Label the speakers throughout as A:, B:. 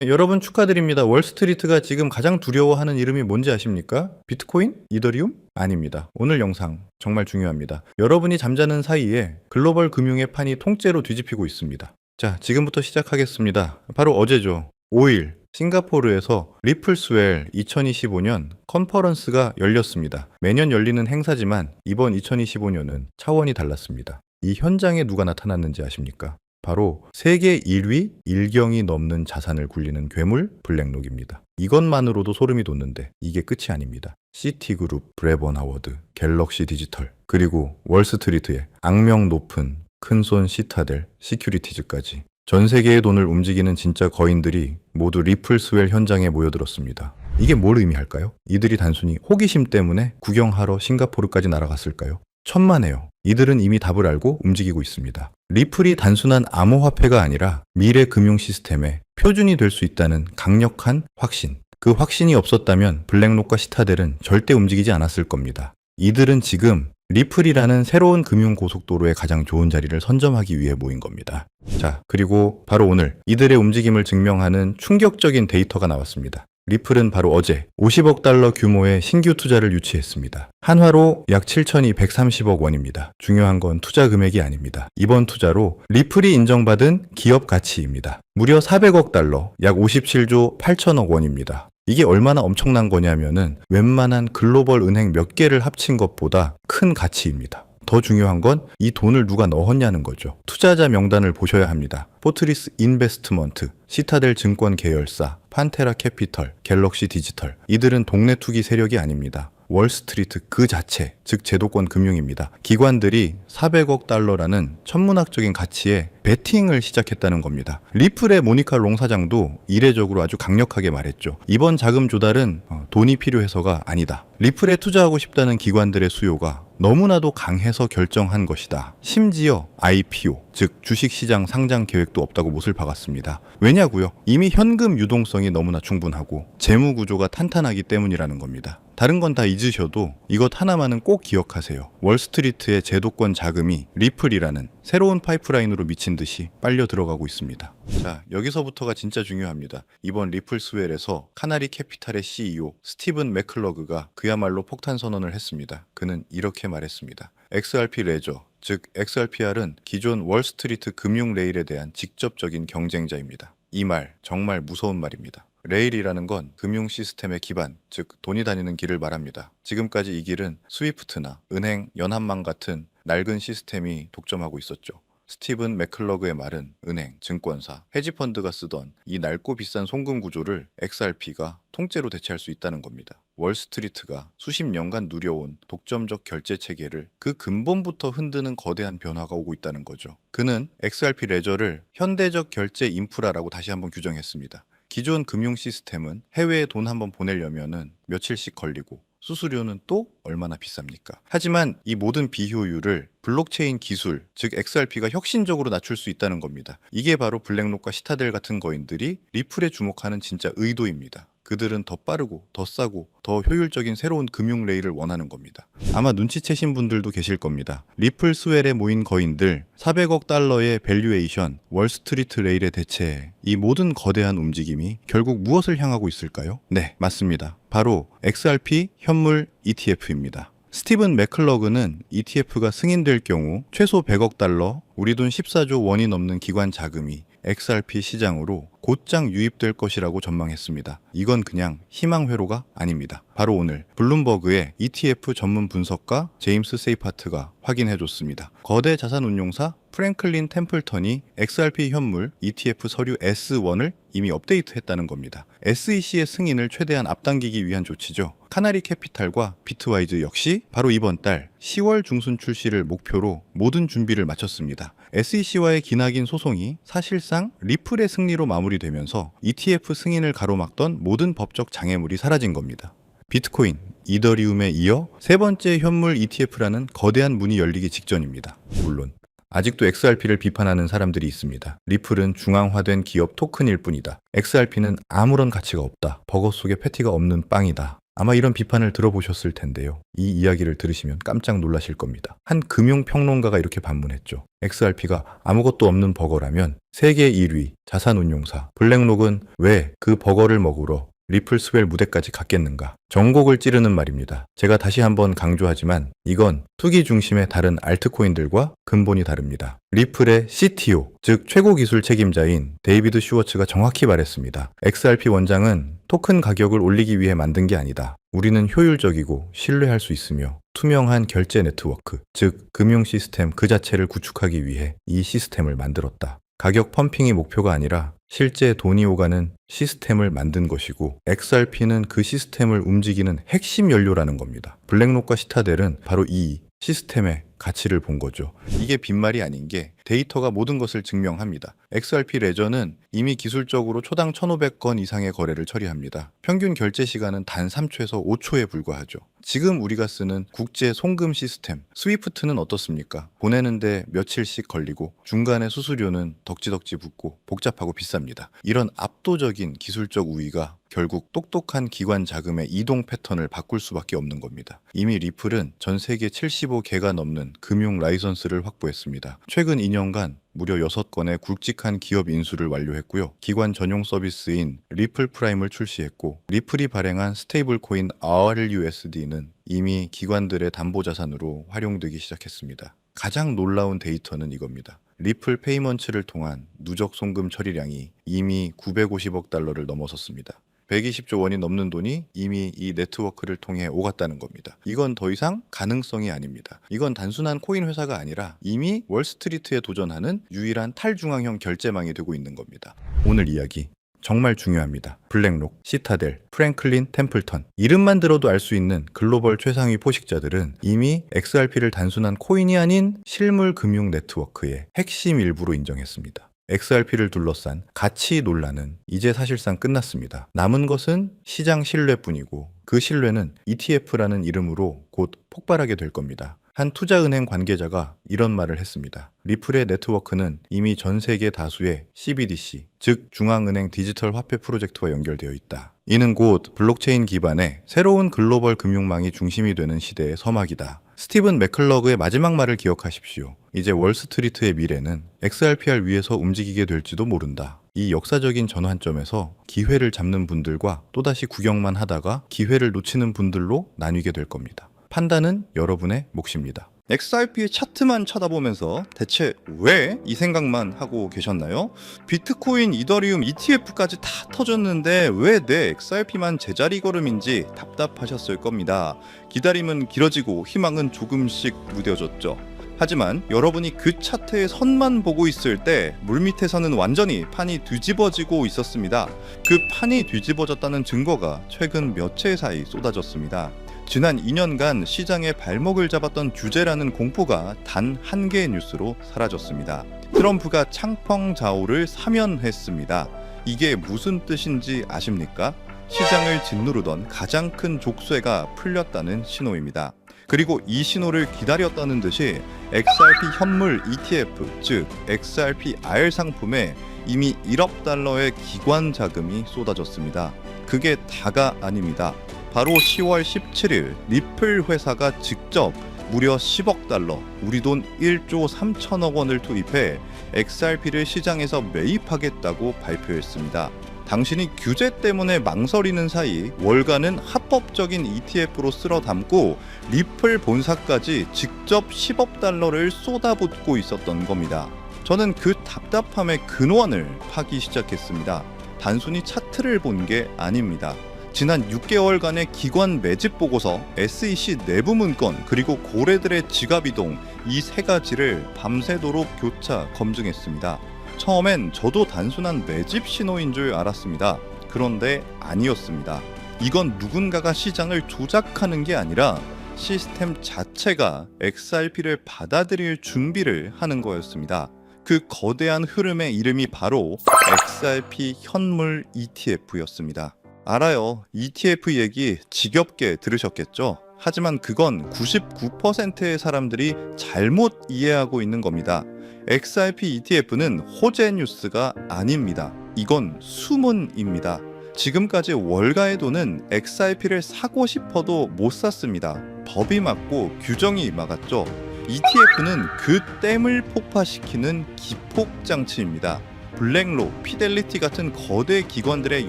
A: 여러분 축하드립니다. 월스트리트가 지금 가장 두려워하는 이름이 뭔지 아십니까? 비트코인? 이더리움? 아닙니다. 오늘 영상 정말 중요합니다. 여러분이 잠자는 사이에 글로벌 금융의 판이 통째로 뒤집히고 있습니다. 자, 지금부터 시작하겠습니다. 바로 어제죠. 5일 싱가포르에서 리플스웰 2025년 컨퍼런스가 열렸습니다. 매년 열리는 행사지만 이번 2025년은 차원이 달랐습니다. 이 현장에 누가 나타났는지 아십니까? 바로 세계 1위 1경이 넘는 자산을 굴리는 괴물 블랙록입니다. 이것만으로도 소름이 돋는데 이게 끝이 아닙니다. 시티그룹, 브레본하워드, 갤럭시 디지털, 그리고 월스트리트의 악명 높은 큰손 시타델, 시큐리티즈까지 전 세계의 돈을 움직이는 진짜 거인들이 모두 리플스웰 현장에 모여들었습니다. 이게 뭘 의미할까요? 이들이 단순히 호기심 때문에 구경하러 싱가포르까지 날아갔을까요? 천만에요. 이들은 이미 답을 알고 움직이고 있습니다. 리플이 단순한 암호화폐가 아니라 미래 금융 시스템의 표준이 될 수 있다는 강력한 확신. 그 확신이 없었다면 블랙록과 시타델은 절대 움직이지 않았을 겁니다. 이들은 지금 리플이라는 새로운 금융 고속도로의 가장 좋은 자리를 선점하기 위해 모인 겁니다. 자, 그리고 바로 오늘 이들의 움직임을 증명하는 충격적인 데이터가 나왔습니다. 리플은 바로 어제 50억 달러 규모의 신규 투자를 유치했습니다. 한화로 약 7,230억 원입니다. 중요한 건 투자 금액이 아닙니다. 이번 투자로 리플이 인정받은 기업 가치입니다. 무려 400억 달러, 약 57조 8천억 원입니다. 이게 얼마나 엄청난 거냐면은 웬만한 글로벌 은행 몇 개를 합친 것보다 큰 가치입니다. 더 중요한 건 이 돈을 누가 넣었냐는 거죠. 투자자 명단을 보셔야 합니다. 포트리스 인베스트먼트, 시타델 증권 계열사, 판테라 캐피털, 갤럭시 디지털. 이들은 동네 투기 세력이 아닙니다. 월스트리트 그 자체, 즉 제도권 금융입니다. 기관들이 400억 달러라는 천문학적인 가치에 베팅을 시작했다는 겁니다. 리플의 모니카 롱 사장도 이례적으로 아주 강력하게 말했죠. 이번 자금 조달은 돈이 필요해서가 아니다. 리플에 투자하고 싶다는 기관들의 수요가 너무나도 강해서 결정한 것이다. 심지어 IPO, 즉 주식시장 상장 계획도 없다고 못을 박았습니다. 왜냐고요? 이미 현금 유동성이 너무나 충분하고 재무 구조가 탄탄하기 때문이라는 겁니다. 다른 건 다 잊으셔도 이것 하나만은 꼭 기억하세요. 월스트리트의 제도권 자금이 리플이라는 새로운 파이프라인으로 미친 듯이 빨려 들어가고 있습니다. 자, 여기서부터가 진짜 중요합니다. 이번 리플스웰에서 카나리 캐피탈의 CEO 스티븐 맥클러그가 그야말로 폭탄 선언을 했습니다. 그는 이렇게 말했습니다. XRP 레저, 즉 XRPR은 기존 월스트리트 금융 레일에 대한 직접적인 경쟁자입니다. 이 말 정말 무서운 말입니다. 레일이라는 건 금융 시스템의 기반, 즉 돈이 다니는 길을 말합니다. 지금까지 이 길은 스위프트나 은행, 연합망 같은 낡은 시스템이 독점하고 있었죠. 스티븐 맥클러그의 말은 은행, 증권사, 헤지펀드가 쓰던 이 낡고 비싼 송금 구조를 XRP가 통째로 대체할 수 있다는 겁니다. 월스트리트가 수십 년간 누려온 독점적 결제 체계를 그 근본부터 흔드는 거대한 변화가 오고 있다는 거죠. 그는 XRP 레저를 현대적 결제 인프라라고 다시 한번 규정했습니다. 기존 금융 시스템은 해외에 돈 한번 보내려면은 며칠씩 걸리고 수수료는 또 얼마나 비쌉니까? 하지만 이 모든 비효율을 블록체인 기술, 즉 XRP가 혁신적으로 낮출 수 있다는 겁니다. 이게 바로 블랙록과 시타델 같은 거인들이 리플에 주목하는 진짜 의도입니다. 그들은 더 빠르고 더 싸고 더 효율적인 새로운 금융 레일을 원하는 겁니다. 아마 눈치채신 분들도 계실 겁니다. 리플스웰에 모인 거인들 400억 달러의 밸류에이션, 월스트리트 레일에 대체 이 모든 거대한 움직임이 결국 무엇을 향하고 있을까요? 네, 맞습니다. 바로 XRP 현물 ETF입니다. 스티븐 맥클러그는 ETF가 승인될 경우 최소 100억 달러, 우리 돈 14조 원이 넘는 기관 자금이 XRP 시장으로 곧장 유입될 것이라고 전망했습니다. 이건 그냥 희망 회로가 아닙니다. 바로 오늘 블룸버그의 ETF 전문 분석가 제임스 세이파트가 확인해줬습니다. 거대 자산운용사 프랭클린 템플턴이 XRP 현물 ETF 서류 S1을 이미 업데이트했다는 겁니다. SEC의 승인을 최대한 앞당기기 위한 조치죠. 카나리 캐피탈과 비트와이즈 역시 바로 이번 달 10월 중순 출시를 목표로 모든 준비를 마쳤습니다. SEC와의 기나긴 소송이 사실상 리플의 승리로 마무리되면서 ETF 승인을 가로막던 모든 법적 장애물이 사라진 겁니다. 비트코인, 이더리움에 이어 세 번째 현물 ETF라는 거대한 문이 열리기 직전입니다. 물론 아직도 XRP를 비판하는 사람들이 있습니다. 리플은 중앙화된 기업 토큰일 뿐이다. XRP는 아무런 가치가 없다. 버거 속에 패티가 없는 빵이다. 아마 이런 비판을 들어보셨을 텐데요. 이 이야기를 들으시면 깜짝 놀라실 겁니다. 한 금융평론가가 이렇게 반문했죠. XRP가 아무것도 없는 버거라면 세계 1위 자산운용사 블랙록은 왜 그 버거를 먹으러 리플 스웰 무대까지 갔겠는가? 전곡을 찌르는 말입니다. 제가 다시 한번 강조하지만 이건 투기 중심의 다른 알트코인들과 근본이 다릅니다. 리플의 CTO, 즉 최고 기술 책임자인 데이비드 슈워츠가 정확히 말했습니다. XRP 원장은 토큰 가격을 올리기 위해 만든 게 아니다. 우리는 효율적이고 신뢰할 수 있으며 투명한 결제 네트워크, 즉 금융 시스템 그 자체를 구축하기 위해 이 시스템을 만들었다. 가격 펌핑이 목표가 아니라 실제 돈이 오가는 시스템을 만든 것이고 XRP는 그 시스템을 움직이는 핵심 연료라는 겁니다. 블랙록과 시타델은 바로 이 시스템의 가치를 본 거죠. 이게 빈말이 아닌 게 데이터가 모든 것을 증명합니다. XRP 레저는 이미 기술적으로 초당 1,500건 이상의 거래를 처리합니다. 평균 결제 시간은 단 3초에서 5초에 불과하죠. 지금 우리가 쓰는 국제 송금 시스템 스위프트는 어떻습니까? 보내는데 며칠씩 걸리고 중간에 수수료는 덕지덕지 붙고 복잡하고 비쌉니다. 이런 압도적인 기술적 우위가 결국 똑똑한 기관 자금의 이동 패턴을 바꿀 수밖에 없는 겁니다. 이미 리플은 전 세계 75개가 넘는 금융 라이선스를 확보했습니다. 최근 2년간 무려 6건의 굵직한 기업 인수를 완료했고요. 기관 전용 서비스인 리플 프라임을 출시했고 리플이 발행한 스테이블 코인 RUSD는 이미 기관들의 담보자산으로 활용되기 시작했습니다. 가장 놀라운 데이터는 이겁니다. 리플 페이먼츠를 통한 누적 송금 처리량이 이미 950억 달러를 넘어섰습니다. 120조 원이 넘는 돈이 이미 이 네트워크를 통해 오갔다는 겁니다. 이건 더 이상 가능성이 아닙니다. 이건 단순한 코인 회사가 아니라 이미 월스트리트에 도전하는 유일한 탈중앙형 결제망이 되고 있는 겁니다. 오늘 이야기 정말 중요합니다. 블랙록, 시타델, 프랭클린 템플턴 이름만 들어도 알 수 있는 글로벌 최상위 포식자들은 이미 XRP를 단순한 코인이 아닌 실물 금융 네트워크의 핵심 일부로 인정했습니다. XRP를 둘러싼 가치 논란은 이제 사실상 끝났습니다. 남은 것은 시장 신뢰뿐이고 그 신뢰는 ETF라는 이름으로 곧 폭발하게 될 겁니다. 한 투자은행 관계자가 이런 말을 했습니다. 리플의 네트워크는 이미 전 세계 다수의 CBDC, 즉 중앙은행 디지털 화폐 프로젝트와 연결되어 있다. 이는 곧 블록체인 기반의 새로운 글로벌 금융망이 중심이 되는 시대의 서막이다. 스티븐 맥클러그의 마지막 말을 기억하십시오. 이제 월스트리트의 미래는 XRPR 위에서 움직이게 될지도 모른다. 이 역사적인 전환점에서 기회를 잡는 분들과 또다시 구경만 하다가 기회를 놓치는 분들로 나뉘게 될 겁니다. 판단은 여러분의 몫입니다.
B: XRP의 차트만 쳐다보면서 대체 왜 이 생각만 하고 계셨나요? 비트코인, 이더리움, ETF까지 다 터졌는데 왜 내 XRP만 제자리 걸음인지 답답하셨을 겁니다. 기다림은 길어지고 희망은 조금씩 무뎌졌죠. 하지만 여러분이 그 차트의 선만 보고 있을 때 물밑에서는 완전히 판이 뒤집어지고 있었습니다. 그 판이 뒤집어졌다는 증거가 최근 며칠 사이 쏟아졌습니다. 지난 2년간 시장의 발목을 잡았던 규제라는 공포가 단 한 개의 뉴스로 사라졌습니다. 트럼프가 창펑자오를 사면했습니다. 이게 무슨 뜻인지 아십니까? 시장을 짓누르던 가장 큰 족쇄가 풀렸다는 신호입니다. 그리고 이 신호를 기다렸다는 듯이 XRP 현물 ETF, 즉 XRPR 상품에 이미 1억 달러의 기관 자금이 쏟아졌습니다. 그게 다가 아닙니다. 바로 10월 17일 리플 회사가 직접 무려 10억 달러, 우리 돈 1조 3천억 원을 투입해 XRP를 시장에서 매입하겠다고 발표했습니다. 당신이 규제 때문에 망설이는 사이 월가는 합법적인 ETF로 쓸어 담고 리플 본사까지 직접 10억 달러를 쏟아붓고 있었던 겁니다. 저는 그 답답함의 근원을 파기 시작했습니다. 단순히 차트를 본 게 아닙니다. 지난 6개월간의 기관 매집 보고서, SEC 내부 문건, 그리고 고래들의 지갑 이동, 이 세 가지를 밤새도록 교차 검증했습니다. 처음엔 저도 단순한 매집 신호인 줄 알았습니다. 그런데 아니었습니다. 이건 누군가가 시장을 조작하는 게 아니라 시스템 자체가 XRP를 받아들일 준비를 하는 거였습니다. 그 거대한 흐름의 이름이 바로 XRP 현물 ETF였습니다. 알아요. ETF 얘기 지겹게 들으셨겠죠? 하지만 그건 99%의 사람들이 잘못 이해하고 있는 겁니다. XRP ETF는 호재 뉴스가 아닙니다. 이건 수문입니다. 지금까지 월가의 돈은 XRP를 사고 싶어도 못 샀습니다. 법이 막고 규정이 막았죠. ETF는 그 댐을 폭파시키는 기폭 장치입니다. 블랙로, 피델리티 같은 거대 기관들의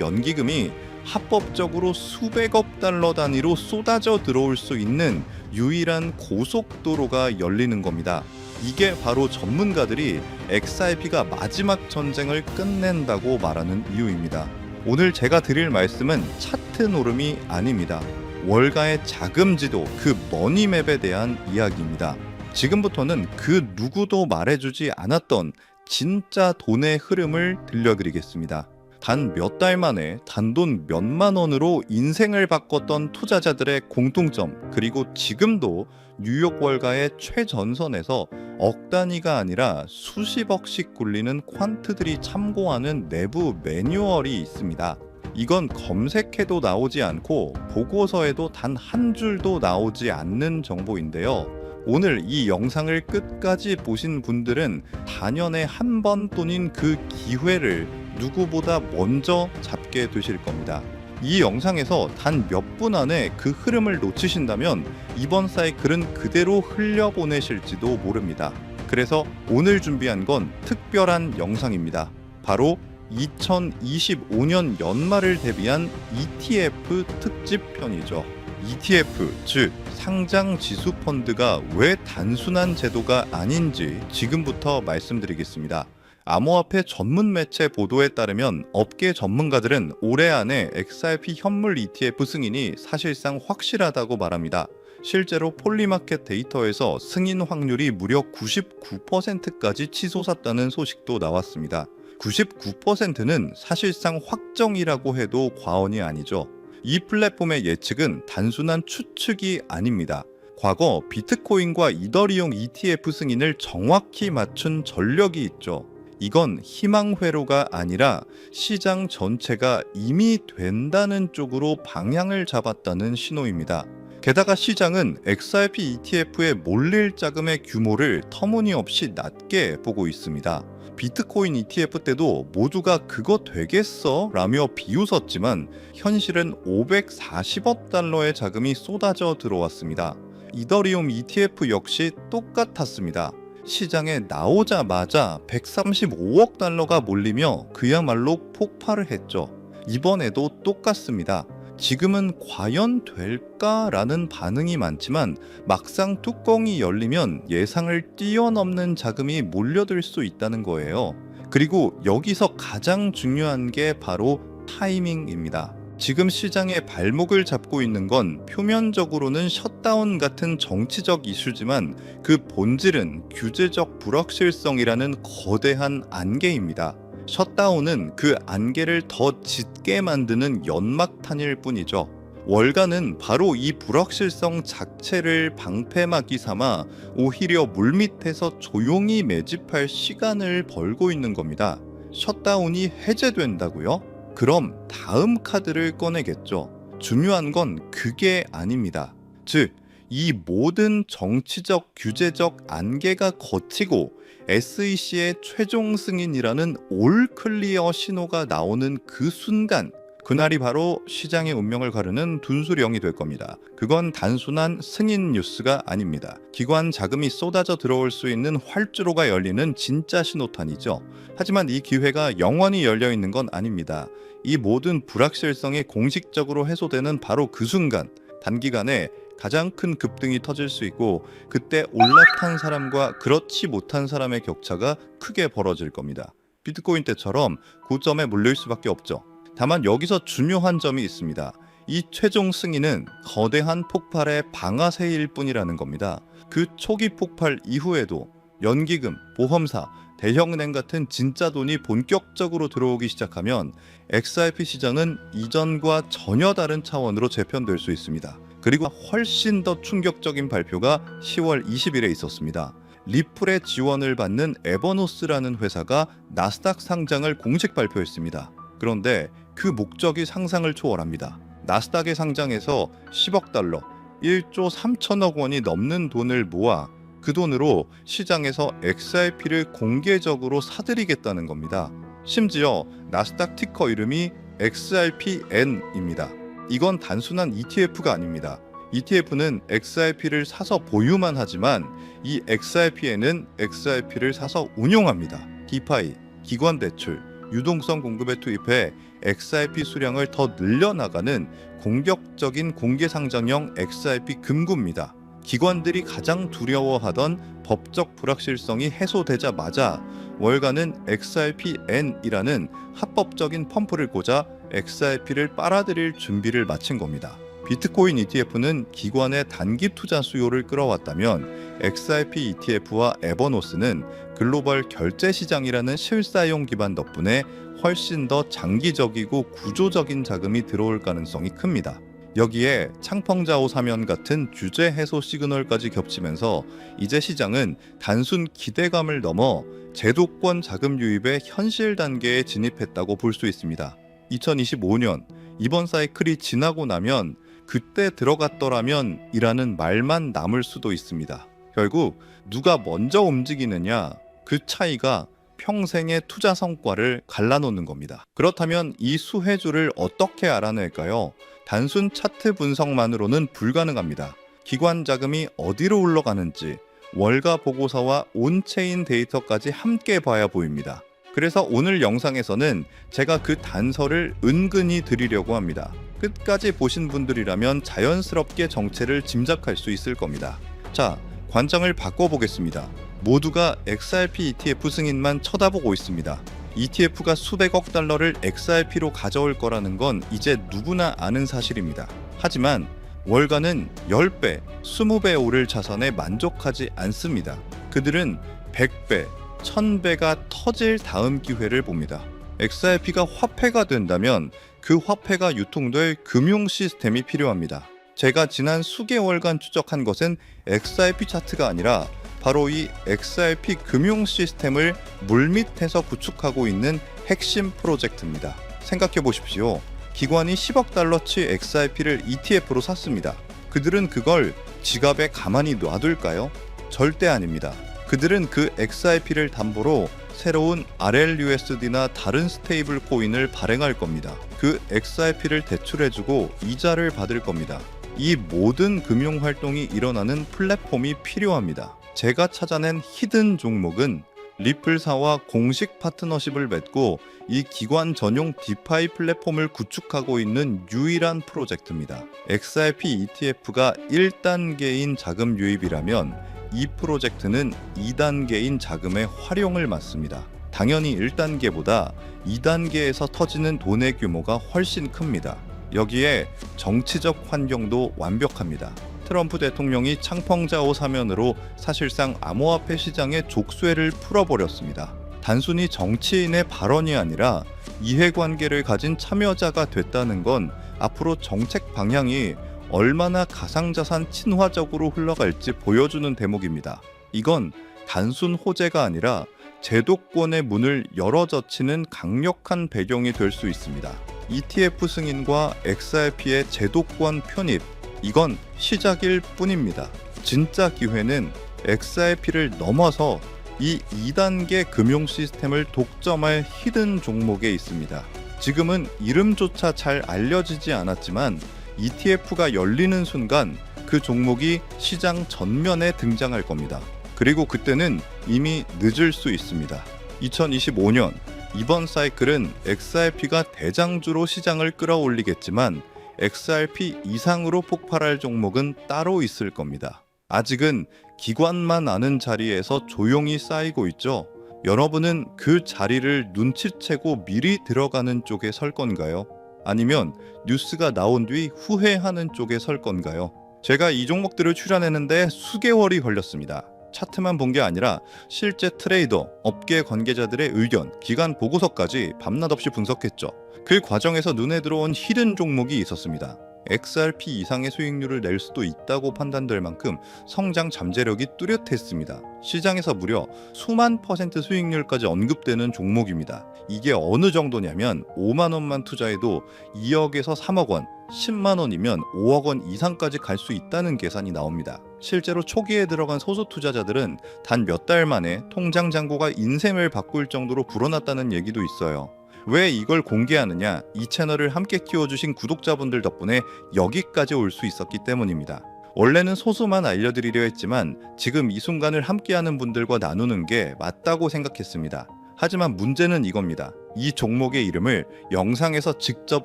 B: 연기금이 합법적으로 수백억 달러 단위로 쏟아져 들어올 수 있는 유일한 고속도로가 열리는 겁니다. 이게 바로 전문가들이 XRP가 마지막 전쟁을 끝낸다고 말하는 이유입니다. 오늘 제가 드릴 말씀은 차트 노름이 아닙니다. 월가의 자금 지도, 그 머니맵에 대한 이야기입니다. 지금부터는 그 누구도 말해주지 않았던 진짜 돈의 흐름을 들려드리겠습니다. 단 몇 달 만에 단돈 몇만 원으로 인생을 바꿨던 투자자들의 공통점, 그리고 지금도 뉴욕 월가의 최전선에서 억 단위가 아니라 수십억씩 굴리는 퀀트들이 참고하는 내부 매뉴얼이 있습니다. 이건 검색해도 나오지 않고 보고서에도 단 한 줄도 나오지 않는 정보인데요. 오늘 이 영상을 끝까지 보신 분들은 단연에 한 번뿐인 그 기회를 누구보다 먼저 잡게 되실 겁니다. 이 영상에서 단 몇 분 안에 그 흐름을 놓치신다면 이번 사이클은 그대로 흘려보내실지도 모릅니다. 그래서 오늘 준비한 건 특별한 영상입니다. 바로 2025년 연말을 대비한 ETF 특집편이죠. ETF, 즉 상장 지수 펀드가 왜 단순한 제도가 아닌지 지금부터 말씀드리겠습니다. 암호화폐 전문 매체 보도에 따르면 업계 전문가들은 올해 안에 XRP 현물 ETF 승인이 사실상 확실하다고 말합니다. 실제로 폴리마켓 데이터에서 승인 확률이 무려 99%까지 치솟았다는 소식도 나왔습니다. 99%는 사실상 확정이라고 해도 과언이 아니죠. 이 플랫폼의 예측은 단순한 추측이 아닙니다. 과거 비트코인과 이더리움 ETF 승인을 정확히 맞춘 전력이 있죠. 이건 희망 회로가 아니라 시장 전체가 이미 된다는 쪽으로 방향을 잡았다는 신호입니다. 게다가 시장은 XRP ETF에 몰릴 자금의 규모를 터무니없이 낮게 보고 있습니다. 비트코인 ETF 때도 모두가 그거 되겠어? 라며 비웃었지만 현실은 540억 달러의 자금이 쏟아져 들어왔습니다. 이더리움 ETF 역시 똑같았습니다. 시장에 나오자마자 135억 달러가 몰리며 그야말로 폭발을 했죠. 이번에도 똑같습니다. 지금은 과연 될까라는 반응이 많지만 막상 뚜껑이 열리면 예상을 뛰어넘는 자금이 몰려들 수 있다는 거예요. 그리고 여기서 가장 중요한 게 바로 타이밍입니다. 지금 시장의 발목을 잡고 있는 건 표면적으로는 셧다운 같은 정치적 이슈지만 그 본질은 규제적 불확실성이라는 거대한 안개입니다. 셧다운은 그 안개를 더 짙게 만드는 연막탄일 뿐이죠. 월가는 바로 이 불확실성 자체를 방패막이 삼아 오히려 물밑에서 조용히 매집할 시간을 벌고 있는 겁니다. 셧다운이 해제된다고요? 그럼 다음 카드를 꺼내겠죠. 중요한 건 그게 아닙니다. 즉, 이 모든 정치적 규제적 안개가 거치고 SEC의 최종 승인이라는 올 클리어 신호가 나오는 그 순간, 그날이 바로 시장의 운명을 가르는 둔수령이 될 겁니다. 그건 단순한 승인 뉴스가 아닙니다. 기관 자금이 쏟아져 들어올 수 있는 활주로가 열리는 진짜 신호탄이죠. 하지만 이 기회가 영원히 열려 있는 건 아닙니다. 이 모든 불확실성이 공식적으로 해소되는 바로 그 순간, 단기간에 가장 큰 급등이 터질 수 있고 그때 올라탄 사람과 그렇지 못한 사람의 격차가 크게 벌어질 겁니다. 비트코인 때처럼 고점에 몰릴 수밖에 없죠. 다만 여기서 중요한 점이 있습니다. 이 최종 승인은 거대한 폭발의 방아쇠일 뿐이라는 겁니다. 그 초기 폭발 이후에도 연기금, 보험사, 대형은행 같은 진짜 돈이 본격적으로 들어오기 시작하면 XRP 시장은 이전과 전혀 다른 차원으로 재편될 수 있습니다. 그리고 훨씬 더 충격적인 발표가 10월 20일에 있었습니다. 리플의 지원을 받는 에버노스라는 회사가 나스닥 상장을 공식 발표했습니다. 그런데 그 목적이 상상을 초월합니다. 나스닥에 상장해서 10억 달러, 1조 3천억 원이 넘는 돈을 모아 그 돈으로 시장에서 XRP를 공개적으로 사들이겠다는 겁니다. 심지어 나스닥 티커 이름이 XRPN입니다. 이건 단순한 ETF가 아닙니다. ETF는 XRP를 사서 보유만 하지만 이 XRPN은 XRP를 사서 운용합니다. 디파이, 기관 대출, 유동성 공급에 투입해 XRP 수량을 더 늘려나가는 공격적인 공개상장형 XRP 금고입니다. 기관들이 가장 두려워하던 법적 불확실성이 해소되자마자 월가는 XRPN이라는 합법적인 펌프를 꽂아 XRP를 빨아들일 준비를 마친 겁니다. 비트코인 ETF는 기관의 단기 투자 수요를 끌어왔다면 XRP ETF와 에버노스는 글로벌 결제 시장이라는 실사용 기반 덕분에 훨씬 더 장기적이고 구조적인 자금이 들어올 가능성이 큽니다. 여기에 창펑자오 사면 같은 규제 해소 시그널까지 겹치면서 이제 시장은 단순 기대감을 넘어 제도권 자금 유입의 현실 단계에 진입했다고 볼 수 있습니다. 2025년 이번 사이클이 지나고 나면 그때 들어갔더라면 이라는 말만 남을 수도 있습니다. 결국 누가 먼저 움직이느냐, 그 차이가 평생의 투자 성과를 갈라놓는 겁니다. 그렇다면 이 수혜주를 어떻게 알아낼까요? 단순 차트 분석만으로는 불가능합니다. 기관 자금이 어디로 흘러가는지 월가 보고서와 온체인 데이터까지 함께 봐야 보입니다. 그래서 오늘 영상에서는 제가 그 단서를 은근히 드리려고 합니다. 끝까지 보신 분들이라면 자연스럽게 정체를 짐작할 수 있을 겁니다. 자, 관점을 바꿔보겠습니다. 모두가 XRP ETF 승인만 쳐다보고 있습니다. ETF가 수백억 달러를 XRP로 가져올 거라는 건 이제 누구나 아는 사실입니다. 하지만 월가는 10배, 20배 오를 자산에 만족하지 않습니다. 그들은 100배, 1000배가 터질 다음 기회를 봅니다. XRP가 화폐가 된다면 그 화폐가 유통될 금융 시스템이 필요합니다. 제가 지난 수개월간 추적한 것은 XRP 차트가 아니라 바로 이 XRP 금융 시스템을 물밑에서 구축하고 있는 핵심 프로젝트입니다. 생각해 보십시오. 기관이 10억 달러치 XRP를 ETF로 샀습니다. 그들은 그걸 지갑에 가만히 놔둘까요? 절대 아닙니다. 그들은 그 XRP를 담보로 새로운 RLUSD나 다른 스테이블 코인을 발행할 겁니다. 그 XRP를 대출해주고 이자를 받을 겁니다. 이 모든 금융 활동이 일어나는 플랫폼이 필요합니다. 제가 찾아낸 히든 종목은 리플사와 공식 파트너십을 맺고 이 기관 전용 디파이 플랫폼을 구축하고 있는 유일한 프로젝트입니다. XRP ETF가 1단계인 자금 유입이라면 이 프로젝트는 2단계인 자금의 활용을 맡습니다. 당연히 1단계보다 2단계에서 터지는 돈의 규모가 훨씬 큽니다. 여기에 정치적 환경도 완벽합니다. 트럼프 대통령이 창펑자오 사면으로 사실상 암호화폐 시장의 족쇄를 풀어버렸습니다. 단순히 정치인의 발언이 아니라 이해관계를 가진 참여자가 됐다는 건 앞으로 정책 방향이 얼마나 가상자산 친화적으로 흘러갈지 보여주는 대목입니다. 이건 단순 호재가 아니라 제도권의 문을 열어젖히는 강력한 배경이 될 수 있습니다. ETF 승인과 XRP의 제도권 편입, 이건 시작일 뿐입니다. 진짜 기회는 XRP를 넘어서 이 2단계 금융 시스템을 독점할 히든 종목에 있습니다. 지금은 이름조차 잘 알려지지 않았지만 ETF가 열리는 순간 그 종목이 시장 전면에 등장할 겁니다. 그리고 그때는 이미 늦을 수 있습니다. 2025년 이번 사이클은 XRP가 대장주로 시장을 끌어올리겠지만 XRP 이상으로 폭발할 종목은 따로 있을 겁니다. 아직은 기관만 아는 자리에서 조용히 쌓이고 있죠. 여러분은 그 자리를 눈치채고 미리 들어가는 쪽에 설 건가요? 아니면 뉴스가 나온 뒤 후회하는 쪽에 설 건가요? 제가 이 종목들을 출연했는데 수개월이 걸렸습니다. 차트만 본 게 아니라 실제 트레이더, 업계 관계자들의 의견, 기관 보고서까지 밤낮 없이 분석했죠. 그 과정에서 눈에 들어온 히든 종목이 있었습니다. XRP 이상의 수익률을 낼 수도 있다고 판단될 만큼 성장 잠재력이 뚜렷했습니다. 시장에서 무려 수만 % 수익률까지 언급되는 종목입니다. 이게 어느 정도냐면 5만 원만 투자해도 2억에서 3억 원, 10만 원이면 5억 원 이상까지 갈 수 있다는 계산이 나옵니다. 실제로 초기에 들어간 소수 투자자들은 단 몇 달 만에 통장 잔고가 인생을 바꿀 정도로 불어났다는 얘기도 있어요. 왜 이걸 공개하느냐? 이 채널을 함께 키워주신 구독자분들 덕분에 여기까지 올 수 있었기 때문입니다. 원래는 소수만 알려드리려 했지만 지금 이 순간을 함께하는 분들과 나누는 게 맞다고 생각했습니다. 하지만 문제는 이겁니다. 이 종목의 이름을 영상에서 직접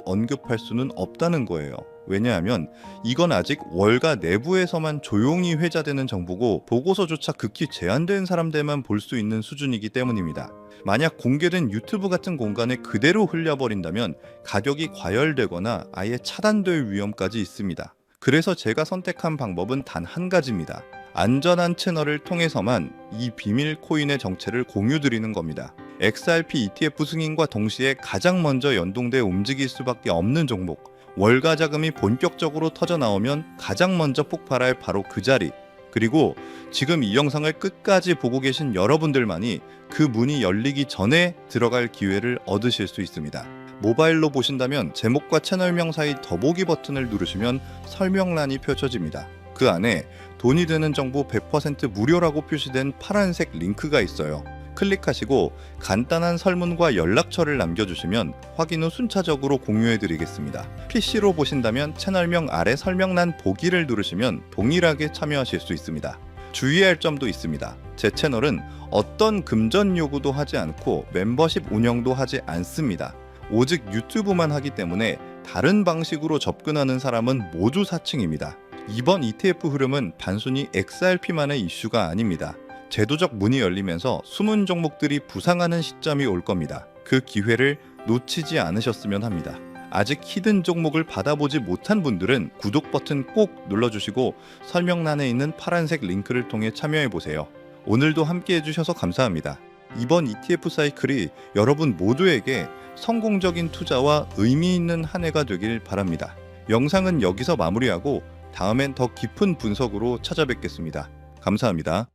B: 언급할 수는 없다는 거예요. 왜냐하면 이건 아직 월가 내부에서만 조용히 회자되는 정보고 보고서조차 극히 제한된 사람들만 볼 수 있는 수준이기 때문입니다. 만약 공개된 유튜브 같은 공간에 그대로 흘려버린다면 가격이 과열되거나 아예 차단될 위험까지 있습니다. 그래서 제가 선택한 방법은 단 한 가지입니다. 안전한 채널을 통해서만 이 비밀 코인의 정체를 공유드리는 겁니다. XRP ETF 승인과 동시에 가장 먼저 연동돼 움직일 수밖에 없는 종목, 월가 자금이 본격적으로 터져 나오면 가장 먼저 폭발할 바로 그 자리, 그리고 지금 이 영상을 끝까지 보고 계신 여러분들만이 그 문이 열리기 전에 들어갈 기회를 얻으실 수 있습니다. 모바일로 보신다면 제목과 채널명 사이 더보기 버튼을 누르시면 설명란이 펼쳐집니다. 그 안에 돈이 드는 정보 100% 무료라고 표시된 파란색 링크가 있어요. 클릭하시고 간단한 설문과 연락처를 남겨주시면 확인 후 순차적으로 공유해드리겠습니다. PC로 보신다면 채널명 아래 설명란 보기를 누르시면 동일하게 참여하실 수 있습니다. 주의할 점도 있습니다. 제 채널은 어떤 금전 요구도 하지 않고 멤버십 운영도 하지 않습니다. 오직 유튜브만 하기 때문에 다른 방식으로 접근하는 사람은 모두 사칭입니다. 이번 ETF 흐름은 단순히 XRP만의 이슈가 아닙니다. 제도적 문이 열리면서 숨은 종목들이 부상하는 시점이 올 겁니다. 그 기회를 놓치지 않으셨으면 합니다. 아직 히든 종목을 받아보지 못한 분들은 구독 버튼 꼭 눌러주시고 설명란에 있는 파란색 링크를 통해 참여해보세요. 오늘도 함께 해주셔서 감사합니다. 이번 ETF 사이클이 여러분 모두에게 성공적인 투자와 의미 있는 한 해가 되길 바랍니다. 영상은 여기서 마무리하고 다음엔 더 깊은 분석으로 찾아뵙겠습니다. 감사합니다.